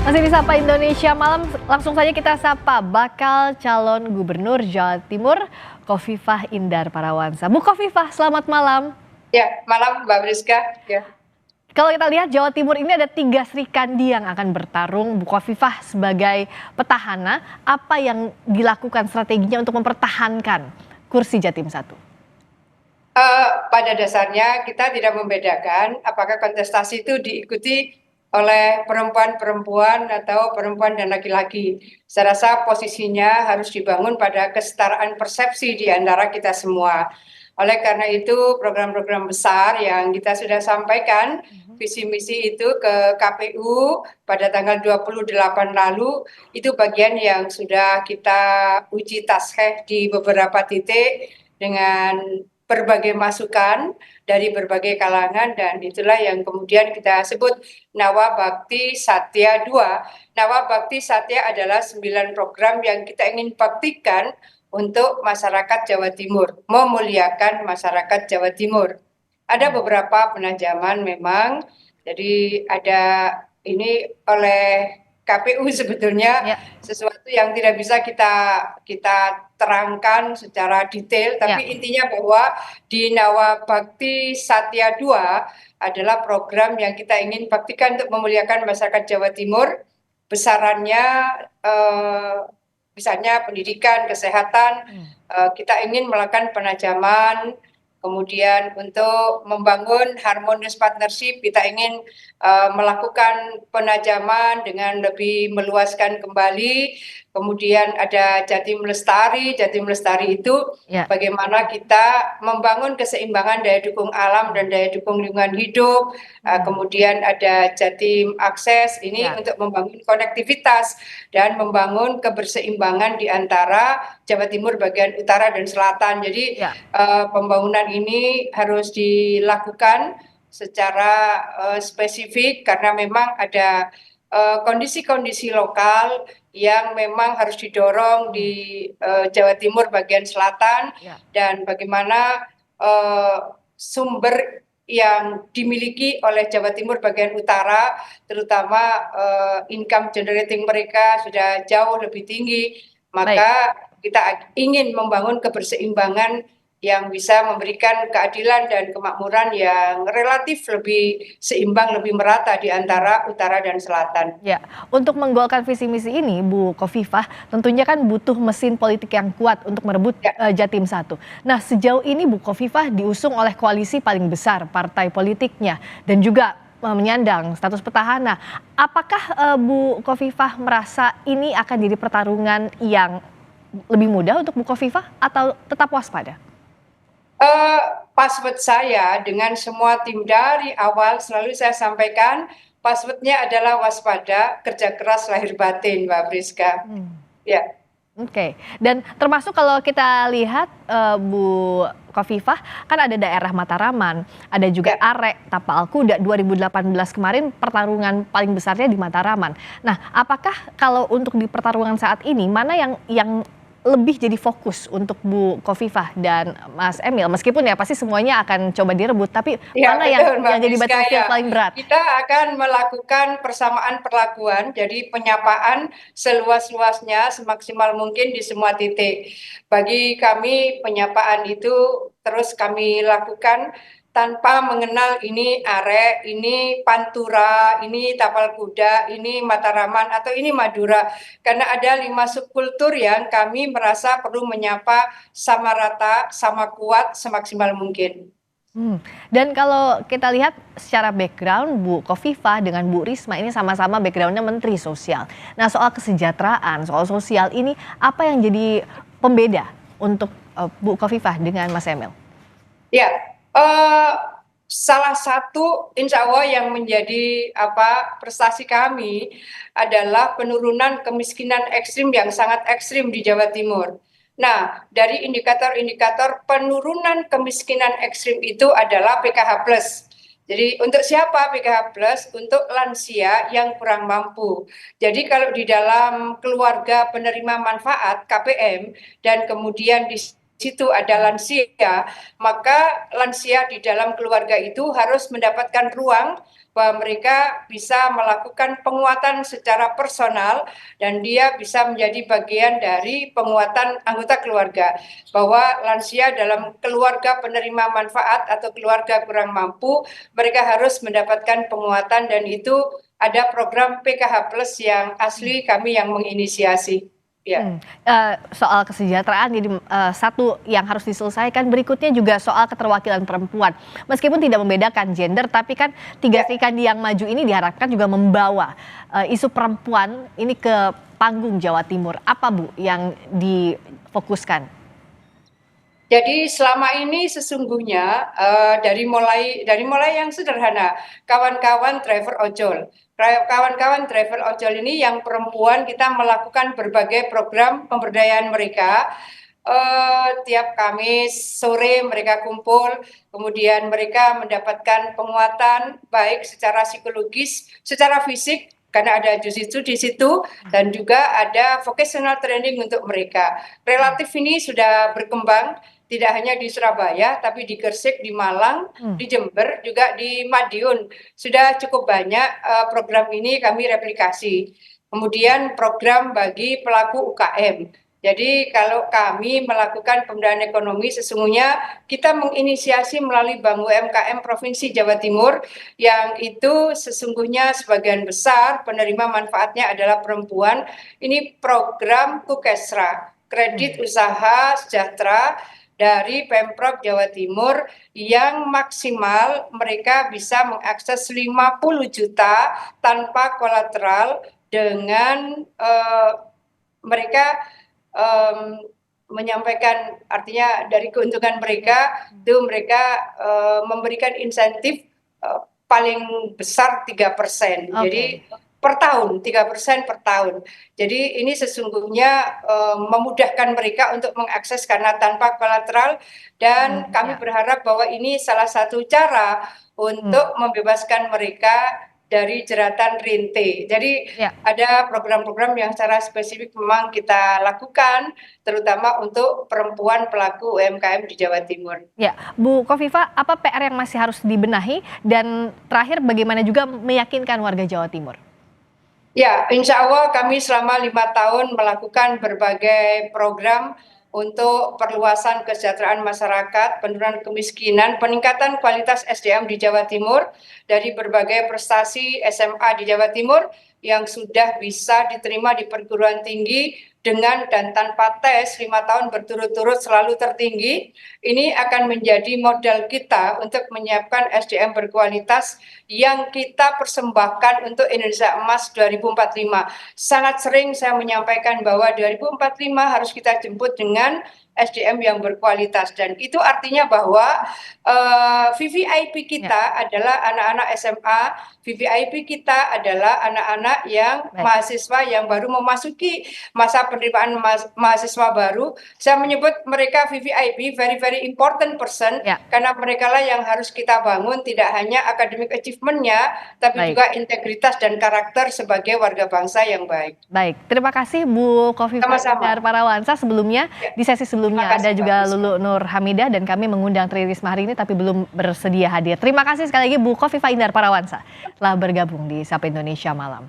Masih di Sapa Indonesia Malam, langsung saja kita sapa bakal calon gubernur Jawa Timur, Khofifah Indar Parawansa. Bu Khofifah, selamat malam. Ya, malam Mbak Priska. Ya. Kalau kita lihat Jawa Timur ini ada 3 Serikandi yang akan bertarung. Bu Khofifah sebagai petahana, apa yang dilakukan strateginya untuk mempertahankan kursi Jatim 1? Pada dasarnya kita tidak membedakan apakah kontestasi itu diikuti oleh perempuan-perempuan atau perempuan dan laki-laki. Saya rasa posisinya harus dibangun pada kesetaraan persepsi di antara kita semua. Oleh karena itu program-program besar yang kita sudah sampaikan visi misi itu ke KPU pada tanggal 28 lalu itu bagian yang sudah kita uji taskheh di beberapa titik dengan berbagai masukan dari berbagai kalangan, dan itulah yang kemudian kita sebut Nawa Bakti Satya 2. Nawa Bakti Satya adalah 9 program yang kita ingin baktikan untuk masyarakat Jawa Timur, memuliakan masyarakat Jawa Timur. Ada beberapa penajaman memang, jadi ada ini oleh KPU sebetulnya sesuatu yang tidak bisa kita terangkan secara detail, tapi intinya bahwa di Nawa Bakti Satya 2 adalah program yang kita ingin baktikan untuk memuliakan masyarakat Jawa Timur. Besarannya misalnya pendidikan, kesehatan, kita ingin melakukan penajaman. Kemudian untuk membangun harmonious partnership, kita ingin melakukan penajaman dengan lebih meluaskan kembali. Kemudian ada Jatim Lestari. Jatim Lestari itu bagaimana kita membangun keseimbangan daya dukung alam dan daya dukung lingkungan hidup. Kemudian ada Jatim Akses, ini untuk membangun konektivitas dan membangun keberseimbangan di antara Jawa Timur bagian utara dan selatan. Jadi pembangunan ini harus dilakukan secara spesifik karena memang ada kondisi-kondisi lokal yang memang harus didorong di Jawa Timur bagian selatan, dan bagaimana sumber yang dimiliki oleh Jawa Timur bagian utara, terutama income generating mereka sudah jauh lebih tinggi, maka kita ingin membangun keberseimbangan yang bisa memberikan keadilan dan kemakmuran yang relatif lebih seimbang, lebih merata di antara utara dan selatan. Ya, untuk menggolkan visi misi ini, Bu Khofifah, tentunya kan butuh mesin politik yang kuat untuk merebut Jatim 1. Nah, sejauh ini Bu Khofifah diusung oleh koalisi paling besar partai politiknya dan juga menyandang status petahana. Apakah Bu Khofifah merasa ini akan jadi pertarungan yang lebih mudah untuk Bu Khofifah atau tetap waspada? Password saya dengan semua tim dari awal selalu saya sampaikan, passwordnya adalah waspada, kerja keras, lahir batin, Mbak Priska. Ya. Oke, dan termasuk kalau kita lihat Bu Khofifah, kan ada daerah Mataraman, ada juga Arek, Tapal Kuda 2018 kemarin pertarungan paling besarnya di Mataraman. Nah, apakah kalau untuk di pertarungan saat ini, mana yang lebih jadi fokus untuk Bu Khofifah dan Mas Emil, meskipun ya pasti semuanya akan coba direbut, tapi mana yang jadi battlefield paling berat? Kita akan melakukan persamaan perlakuan, jadi penyapaan seluas-luasnya semaksimal mungkin di semua titik. Bagi kami penyapaan itu terus kami lakukan tanpa mengenal ini Arek, ini Pantura, ini Tapal Kuda, ini Mataraman, atau ini Madura. Karena ada 5 subkultur yang kami merasa perlu menyapa sama rata, sama kuat, semaksimal mungkin. Dan kalau kita lihat secara background, Bu Khofifah dengan Bu Risma ini sama-sama backgroundnya Menteri Sosial. Nah, soal kesejahteraan, soal sosial ini apa yang jadi pembeda untuk Bu Khofifah dengan Mas Emil? Ya, salah satu insya Allah yang menjadi prestasi kami adalah penurunan kemiskinan ekstrim yang sangat ekstrim di Jawa Timur. Nah, dari indikator-indikator penurunan kemiskinan ekstrim itu adalah PKH plus. Jadi untuk siapa PKH plus? Untuk lansia yang kurang mampu. Jadi kalau di dalam keluarga penerima manfaat KPM dan kemudian di situ ada lansia, maka lansia di dalam keluarga itu harus mendapatkan ruang bahwa mereka bisa melakukan penguatan secara personal dan dia bisa menjadi bagian dari penguatan anggota keluarga. Bahwa lansia dalam keluarga penerima manfaat atau keluarga kurang mampu, mereka harus mendapatkan penguatan dan itu ada program PKH Plus yang asli kami yang menginisiasi. Ya. Soal kesejahteraan jadi satu yang harus diselesaikan, berikutnya juga soal keterwakilan perempuan. Meskipun tidak membedakan gender, tapi kan tiga Serikandi yang maju ini diharapkan juga membawa isu perempuan ini ke panggung Jawa Timur. Apa Bu yang difokuskan? Jadi selama ini sesungguhnya dari mulai yang sederhana, kawan-kawan driver ojol. Kawan-kawan driver ojol ini yang perempuan kita melakukan berbagai program pemberdayaan mereka. Tiap Kamis sore mereka kumpul, kemudian mereka mendapatkan penguatan baik secara psikologis, secara fisik karena ada jujitsu di situ dan juga ada vocational training untuk mereka. Relatif ini sudah berkembang tidak hanya di Surabaya, tapi di Gresik, di Malang, di Jember, juga di Madiun. Sudah cukup banyak program ini kami replikasi. Kemudian program bagi pelaku UKM. Jadi kalau kami melakukan pemberdayaan ekonomi, sesungguhnya kita menginisiasi melalui Bank UMKM Provinsi Jawa Timur, yang itu sesungguhnya sebagian besar penerima manfaatnya adalah perempuan. Ini program Kukesra, kredit usaha sejahtera dari Pemprov Jawa Timur yang maksimal mereka bisa mengakses 50 juta tanpa kolateral dengan mereka menyampaikan, artinya dari keuntungan mereka itu mereka memberikan insentif paling besar 3%. Jadi per tahun 3% per tahun. Jadi ini sesungguhnya memudahkan mereka untuk mengakses karena tanpa kolateral dan kami berharap bahwa ini salah satu cara untuk membebaskan mereka dari jeratan rente. Jadi ada program-program yang secara spesifik memang kita lakukan, terutama untuk perempuan pelaku UMKM di Jawa Timur. Ya, Bu Kofifa, apa PR yang masih harus dibenahi dan terakhir bagaimana juga meyakinkan warga Jawa Timur? Ya, insya Allah kami selama 5 tahun melakukan berbagai program untuk perluasan kesejahteraan masyarakat, penurunan kemiskinan, peningkatan kualitas SDM di Jawa Timur, dari berbagai prestasi SMA di Jawa Timur yang sudah bisa diterima di perguruan tinggi dengan dan tanpa tes 5 tahun berturut-turut selalu tertinggi. Ini akan menjadi modal kita untuk menyiapkan SDM berkualitas yang kita persembahkan untuk Indonesia Emas 2045. Sangat sering saya menyampaikan bahwa 2045 harus kita jemput dengan SDM yang berkualitas dan itu artinya bahwa VVIP kita adalah anak-anak SMA, VVIP kita adalah anak-anak yang mahasiswa yang baru memasuki masa penerimaan mahasiswa baru. Saya menyebut mereka VVIP, very very important person, karena mereka lah yang harus kita bangun tidak hanya academic achievement-nya, tapi juga integritas dan karakter sebagai warga bangsa yang baik. Baik, terima kasih Bu Kofifa Indar Parawansa. Sebelumnya di sesi sebelumnya ada juga Lulu Nur Hamidah dan kami mengundang Tri Risma hari ini tapi belum bersedia hadir. Terima kasih sekali lagi Bu Kofifa Indar Parawansa telah bergabung di Sapa Indonesia Malam.